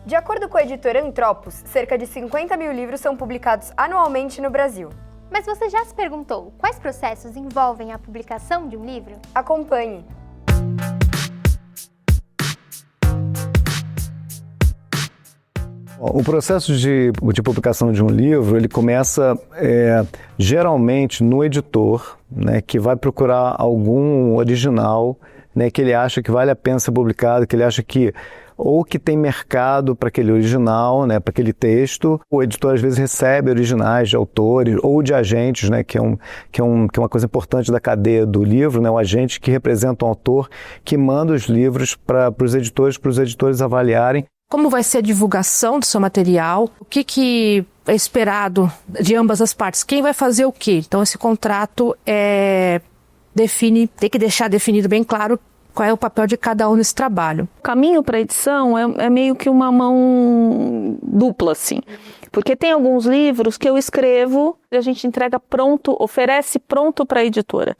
De acordo com a editora Antropos, cerca de 50 mil livros são publicados anualmente no Brasil. Mas você já se perguntou quais processos envolvem a publicação de um livro? Acompanhe! O processo de publicação de um livro, ele começa geralmente no editor, né, que vai procurar algum original, né, que ele acha que vale a pena ser publicado, que ele acha que ou que tem mercado para aquele original, né, para aquele texto. O editor às vezes recebe originais de autores ou de agentes, né, que é uma coisa importante da cadeia do livro, né, o agente que representa um autor, que manda os livros para os editores avaliarem. Como vai ser a divulgação do seu material? O que é esperado de ambas as partes? Quem vai fazer o quê? Então esse contrato tem que deixar definido bem claro qual é o papel de cada um nesse trabalho. O caminho para a edição é meio que uma mão dupla, assim. Porque tem alguns livros que eu escrevo e a gente entrega pronto, oferece pronto para a editora.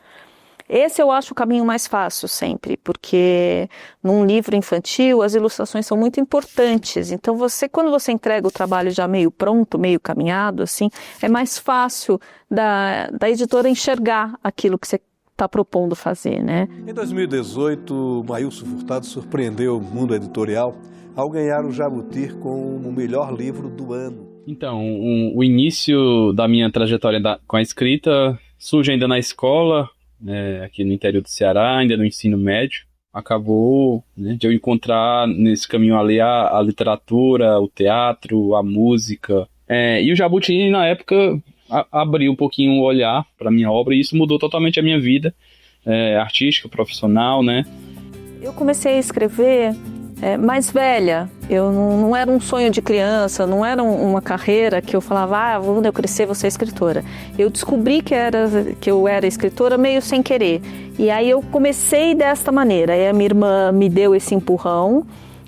Esse eu acho o caminho mais fácil sempre, porque num livro infantil as ilustrações são muito importantes. Então quando você entrega o trabalho já meio pronto, meio caminhado, assim, é mais fácil da editora enxergar aquilo que você está propondo fazer, né? Em 2018, Maílson Furtado surpreendeu o mundo editorial ao ganhar o Jabuti como o melhor livro do ano. Então, o início da minha trajetória com a escrita surge ainda na escola, aqui no interior do Ceará, ainda no ensino médio. Acabou, né, de eu encontrar nesse caminho ali a literatura, o teatro, a música. E o Jabuti, na época, abriu um pouquinho o olhar para a minha obra e isso mudou totalmente a minha vida artística, profissional, né? Eu comecei a escrever mais velha. Eu não era um sonho de criança, não era uma carreira que eu falava, quando eu crescer vou ser escritora. Eu descobri que eu era escritora meio sem querer. E aí eu comecei desta maneira. Aí a minha irmã me deu esse empurrão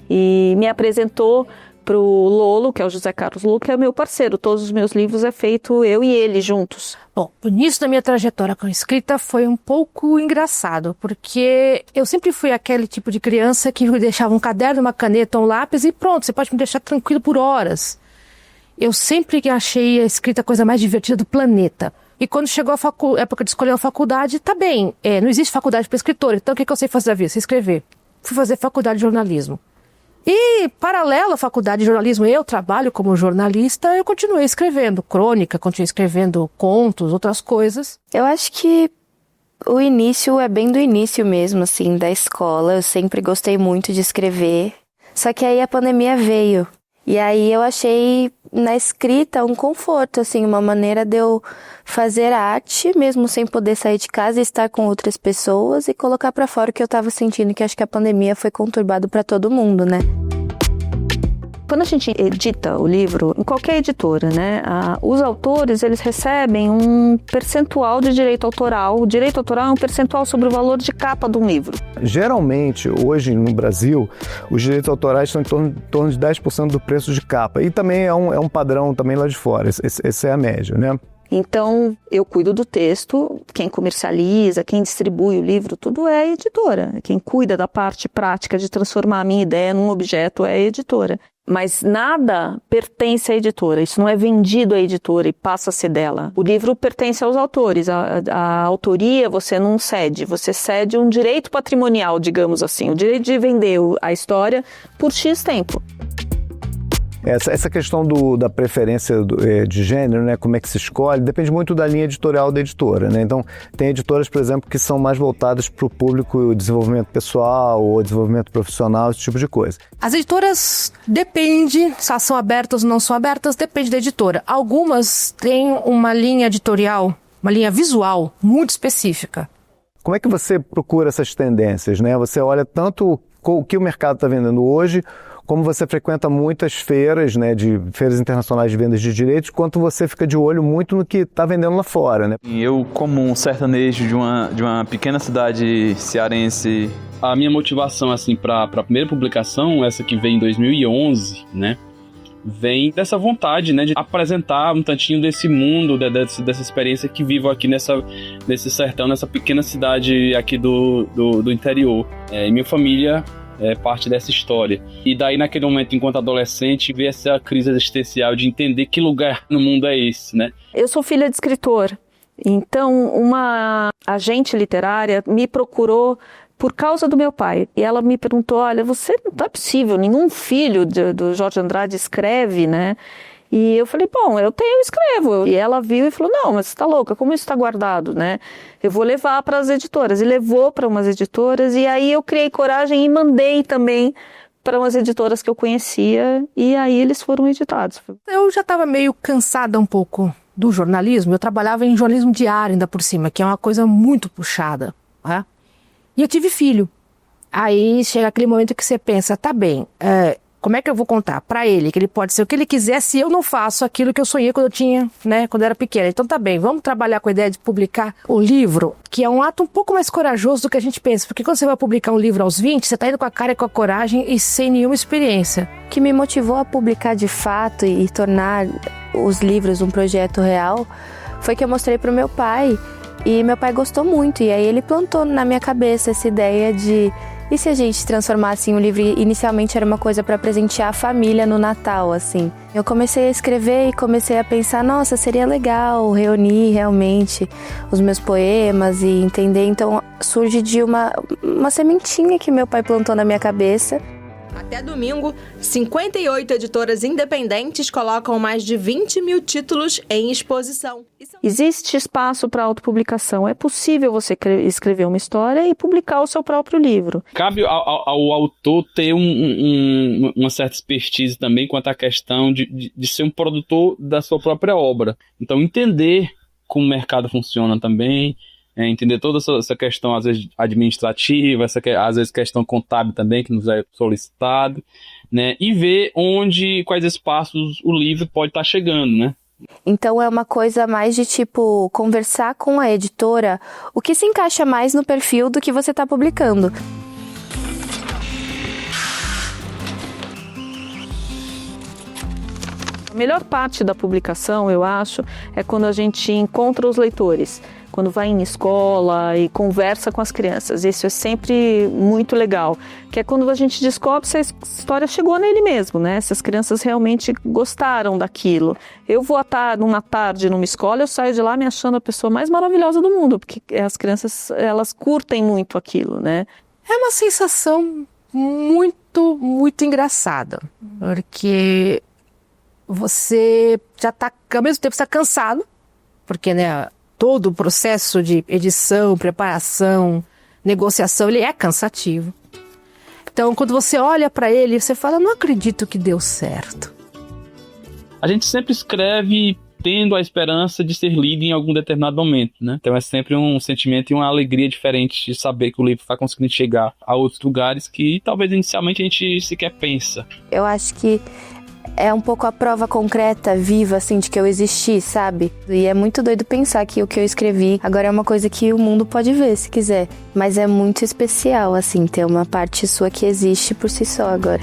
e me apresentou para o Lolo, que é o José Carlos Lolo, que é meu parceiro. Todos os meus livros é feito eu e ele juntos. Bom, o início da minha trajetória com a escrita foi um pouco engraçado, porque eu sempre fui aquele tipo de criança que deixava um caderno, uma caneta, um lápis e pronto, você pode me deixar tranquilo por horas. Eu sempre achei a escrita a coisa mais divertida do planeta. E quando chegou a época de escolher uma faculdade, tá bem, não existe faculdade para escritor, então o que eu sei fazer da vida? Sei escrever. Fui fazer faculdade de jornalismo. E, paralelo à faculdade de jornalismo, eu trabalho como jornalista, eu continuei escrevendo crônica, continuei escrevendo contos, outras coisas. Eu acho que o início é bem do início mesmo, assim, da escola. Eu sempre gostei muito de escrever, só que aí a pandemia veio. E aí eu achei na escrita um conforto, assim, uma maneira de eu fazer arte, mesmo sem poder sair de casa e estar com outras pessoas e colocar pra fora o que eu tava sentindo, que acho que a pandemia foi conturbado pra todo mundo, né? Quando a gente edita o livro, em qualquer editora, né, os autores, eles recebem um percentual de direito autoral. O direito autoral é um percentual sobre o valor de capa de um livro. Geralmente, hoje no Brasil, os direitos autorais estão em torno de 10% do preço de capa. E também é um padrão também lá de fora, essa é a média, né? Então, eu cuido do texto, quem comercializa, quem distribui o livro, tudo é a editora. Quem cuida da parte prática de transformar a minha ideia num objeto é a editora. Mas nada pertence à editora, isso não é vendido à editora e passa a ser dela. O livro pertence aos autores, a autoria você não cede, você cede um direito patrimonial, digamos assim, o direito de vender a história por X tempo. Essa questão da preferência de gênero, né, como é que se escolhe, depende muito da linha editorial da editora, né? Então, tem editoras, por exemplo, que são mais voltadas para o público desenvolvimento pessoal ou desenvolvimento profissional, esse tipo de coisa. As editoras depende, se elas são abertas ou não são abertas, depende da editora. Algumas têm uma linha editorial, uma linha visual muito específica. Como é que você procura essas tendências, né? Você olha tanto o que o mercado está vendendo hoje, como você frequenta muitas feiras, né, de feiras internacionais de vendas de direitos, quanto você fica de olho muito no que está vendendo lá fora, né? Eu, como um sertanejo de uma pequena cidade cearense, a minha motivação assim para a primeira publicação, essa que veio em 2011, né, vem dessa vontade, né, de apresentar um tantinho desse mundo, dessa experiência que vivo aqui nesse sertão, nessa pequena cidade aqui do interior. E minha família parte dessa história. E daí, naquele momento, enquanto adolescente, ver essa crise existencial de entender que lugar no mundo é esse, né? Eu sou filha de escritor, então uma agente literária me procurou por causa do meu pai. E ela me perguntou, olha, não é possível, nenhum filho do Jorge Andrade escreve, né? E eu falei, bom, eu escrevo. E ela viu e falou, não, mas você está louca, como isso está guardado, né? Eu vou levar para as editoras. E levou para umas editoras, e aí eu criei coragem e mandei também para umas editoras que eu conhecia, e aí eles foram editados. Eu já estava meio cansada um pouco do jornalismo. Eu trabalhava em jornalismo diário ainda por cima, que é uma coisa muito puxada, né? E eu tive filho. Aí chega aquele momento que você pensa, tá bem, como é que eu vou contar para ele que ele pode ser o que ele quiser se eu não faço aquilo que eu sonhei quando eu tinha, né, quando eu era pequena? Então tá bem, vamos trabalhar com a ideia de publicar o livro, que é um ato um pouco mais corajoso do que a gente pensa, porque quando você vai publicar um livro aos 20, você tá indo com a cara e com a coragem e sem nenhuma experiência. O que me motivou a publicar de fato e tornar os livros um projeto real foi que eu mostrei pro meu pai, e meu pai gostou muito, e aí ele plantou na minha cabeça essa ideia de... E se a gente transformasse em um livro, inicialmente era uma coisa para presentear a família no Natal, assim. Eu comecei a escrever e comecei a pensar, nossa, seria legal reunir realmente os meus poemas e entender. Então surge de uma sementinha que meu pai plantou na minha cabeça. Até domingo, 58 editoras independentes colocam mais de 20 mil títulos em exposição. Existe espaço para autopublicação. É possível você escrever uma história e publicar o seu próprio livro. Cabe ao autor ter uma certa expertise também quanto à questão de ser um produtor da sua própria obra. Então, entender como o mercado funciona também, entender toda essa questão, às vezes, administrativa, às vezes questão contábil também, que nos é solicitado, né? E ver quais espaços o livro pode estar chegando, né? Então é uma coisa mais de tipo, conversar com a editora o que se encaixa mais no perfil do que você está publicando. A melhor parte da publicação, eu acho, é quando a gente encontra os leitores. Quando vai em escola e conversa com as crianças. Isso é sempre muito legal. Que é quando a gente descobre se a história chegou nele mesmo, né? Se as crianças realmente gostaram daquilo. Eu vou numa tarde numa escola, eu saio de lá me achando a pessoa mais maravilhosa do mundo. Porque as crianças, elas curtem muito aquilo, né? É uma sensação muito, muito engraçada. Porque você já está, ao mesmo tempo, está cansado. Porque, né... Todo o processo de edição, preparação, negociação, ele é cansativo. Então, quando você olha para ele, você fala, não acredito que deu certo. A gente sempre escreve tendo a esperança de ser lido em algum determinado momento, né? Então é sempre um sentimento e uma alegria diferente de saber que o livro está conseguindo chegar a outros lugares que talvez inicialmente a gente sequer pensa. Eu acho que é um pouco a prova concreta, viva, assim, de que eu existi, sabe? E é muito doido pensar que o que eu escrevi agora é uma coisa que o mundo pode ver, se quiser. Mas é muito especial, assim, ter uma parte sua que existe por si só agora.